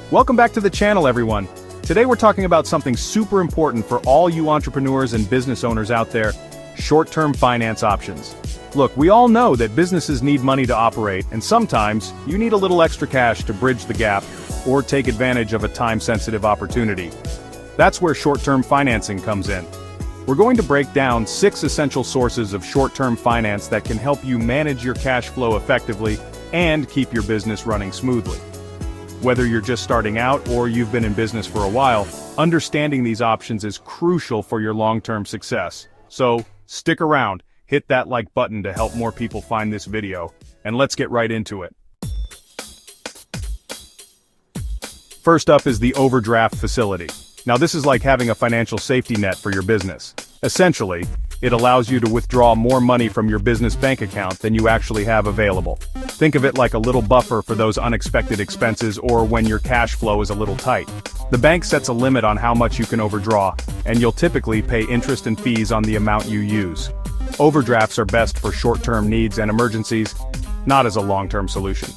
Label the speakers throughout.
Speaker 1: Welcome back to the channel, everyone. Today we're talking about something super important for all you entrepreneurs and business owners out there: short-term finance options. Look, we all know that businesses need money to operate, and sometimes you need a little extra cash to bridge the gap or take advantage of a time-sensitive opportunity. That's where short-term financing comes in. We're going to break down 6 essential sources of short-term finance that can help you manage your cash flow effectively and keep your business running smoothly. Whether you're just starting out or you've been in business for a while, understanding these options is crucial for your long-term success. So, stick around, hit that like button to help more people find this video, and let's get right into it. First up is the overdraft facility. Now this is like having a financial safety net for your business. Essentially, it allows you to withdraw more money from your business bank account than you actually have available. Think of it like a little buffer for those unexpected expenses or when your cash flow is a little tight. The bank sets a limit on how much you can overdraw, and you'll typically pay interest and fees on the amount you use. Overdrafts are best for short-term needs and emergencies, not as a long-term solution.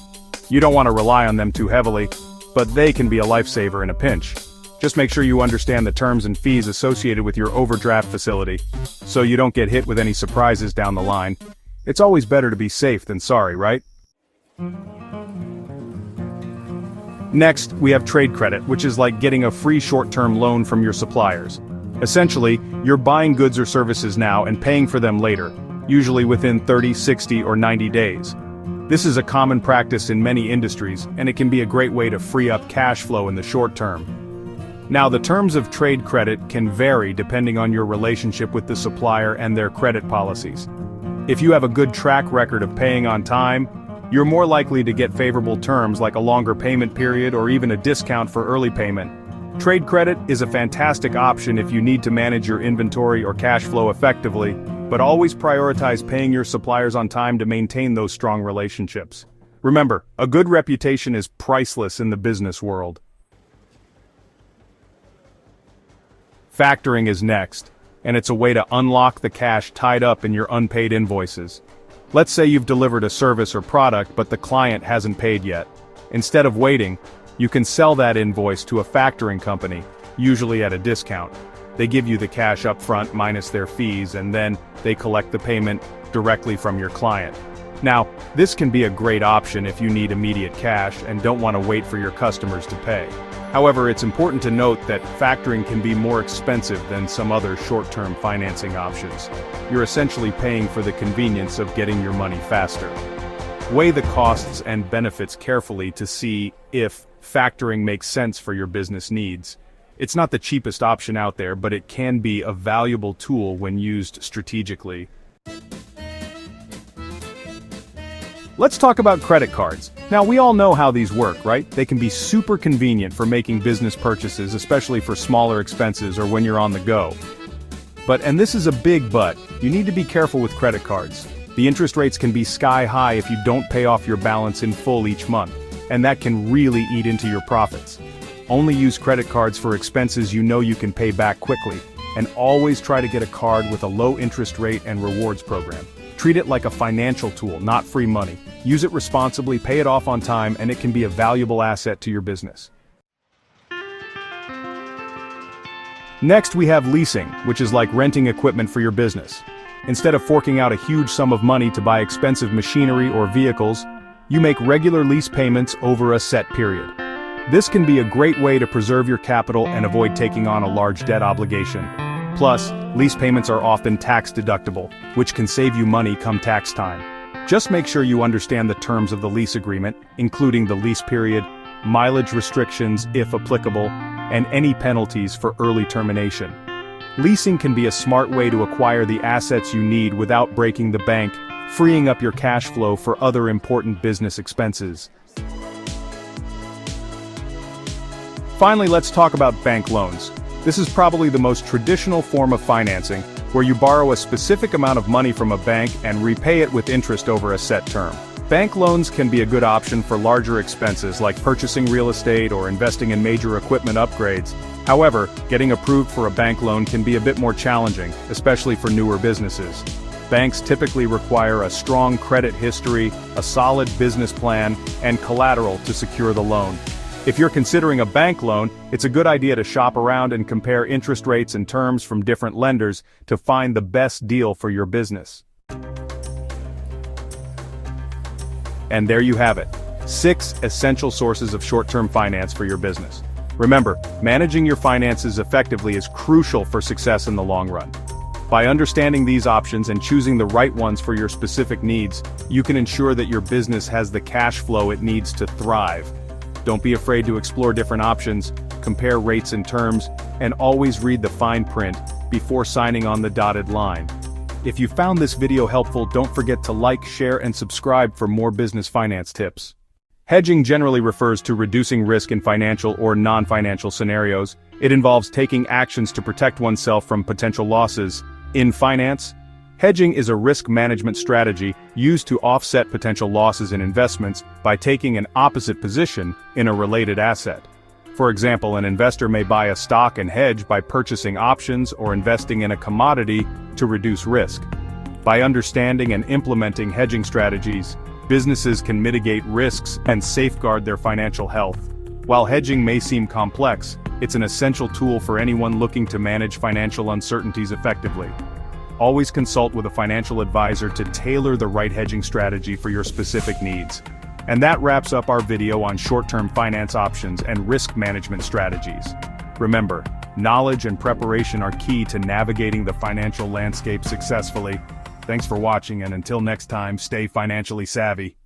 Speaker 1: You don't want to rely on them too heavily, but they can be a lifesaver in a pinch. Just make sure you understand the terms and fees associated with your overdraft facility, so you don't get hit with any surprises down the line. It's always better to be safe than sorry, right? Next, we have trade credit, which is like getting a free short-term loan from your suppliers. Essentially, you're buying goods or services now and paying for them later, usually within 30, 60, or 90 days. This is a common practice in many industries, and it can be a great way to free up cash flow in the short term. Now, the terms of trade credit can vary depending on your relationship with the supplier and their credit policies. If you have a good track record of paying on time, you're more likely to get favorable terms like a longer payment period or even a discount for early payment. Trade credit is a fantastic option if you need to manage your inventory or cash flow effectively, but always prioritize paying your suppliers on time to maintain those strong relationships. Remember, a good reputation is priceless in the business world. Factoring is next, and it's a way to unlock the cash tied up in your unpaid invoices. Let's say you've delivered a service or product but the client hasn't paid yet. Instead of waiting, you can sell that invoice to a factoring company, usually at a discount. They give you the cash up front minus their fees, and then they collect the payment directly from your client. Now, this can be a great option if you need immediate cash and don't want to wait for your customers to pay. However, it's important to note that factoring can be more expensive than some other short-term financing options. You're essentially paying for the convenience of getting your money faster. Weigh the costs and benefits carefully to see if factoring makes sense for your business needs. It's not the cheapest option out there, but it can be a valuable tool when used strategically. Let's talk about credit cards. Now, we all know how these work, right? They can be super convenient for making business purchases, especially for smaller expenses or when you're on the go. But, and this is a big but, you need to be careful with credit cards. The interest rates can be sky high if you don't pay off your balance in full each month, and that can really eat into your profits. Only use credit cards for expenses you know you can pay back quickly, and always try to get a card with a low interest rate and rewards program. Treat it like a financial tool, not free money. Use it responsibly, pay it off on time, and it can be a valuable asset to your business. Next, we have leasing, which is like renting equipment for your business. Instead of forking out a huge sum of money to buy expensive machinery or vehicles, you make regular lease payments over a set period. This can be a great way to preserve your capital and avoid taking on a large debt obligation. Plus, lease payments are often tax deductible, which can save you money come tax time. Just make sure you understand the terms of the lease agreement, including the lease period, mileage restrictions if applicable, and any penalties for early termination. Leasing can be a smart way to acquire the assets you need without breaking the bank, freeing up your cash flow for other important business expenses. Finally, let's talk about bank loans. This is probably the most traditional form of financing, where you borrow a specific amount of money from a bank and repay it with interest over a set term. Bank loans can be a good option for larger expenses like purchasing real estate or investing in major equipment upgrades. However, getting approved for a bank loan can be a bit more challenging, especially for newer businesses. Banks typically require a strong credit history, a solid business plan, and collateral to secure the loan. If you're considering a bank loan, it's a good idea to shop around and compare interest rates and terms from different lenders to find the best deal for your business. And there you have it. 6 essential sources of short-term finance for your business. Remember, managing your finances effectively is crucial for success in the long run. By understanding these options and choosing the right ones for your specific needs, you can ensure that your business has the cash flow it needs to thrive. Don't be afraid to explore different options, compare rates and terms, and always read the fine print before signing on the dotted line. If you found this video helpful, don't forget to like, share, and subscribe for more business finance tips. Hedging generally refers to reducing risk in financial or non-financial scenarios. It involves taking actions to protect oneself from potential losses. In finance, hedging is a risk management strategy used to offset potential losses in investments by taking an opposite position in a related asset. For example, an investor may buy a stock and hedge by purchasing options or investing in a commodity to reduce risk. By understanding and implementing hedging strategies, businesses can mitigate risks and safeguard their financial health. While hedging may seem complex, it's an essential tool for anyone looking to manage financial uncertainties effectively. Always consult with a financial advisor to tailor the right hedging strategy for your specific needs. And that wraps up our video on short-term finance options and risk management strategies. Remember, knowledge and preparation are key to navigating the financial landscape successfully. Thanks for watching, and until next time, stay financially savvy.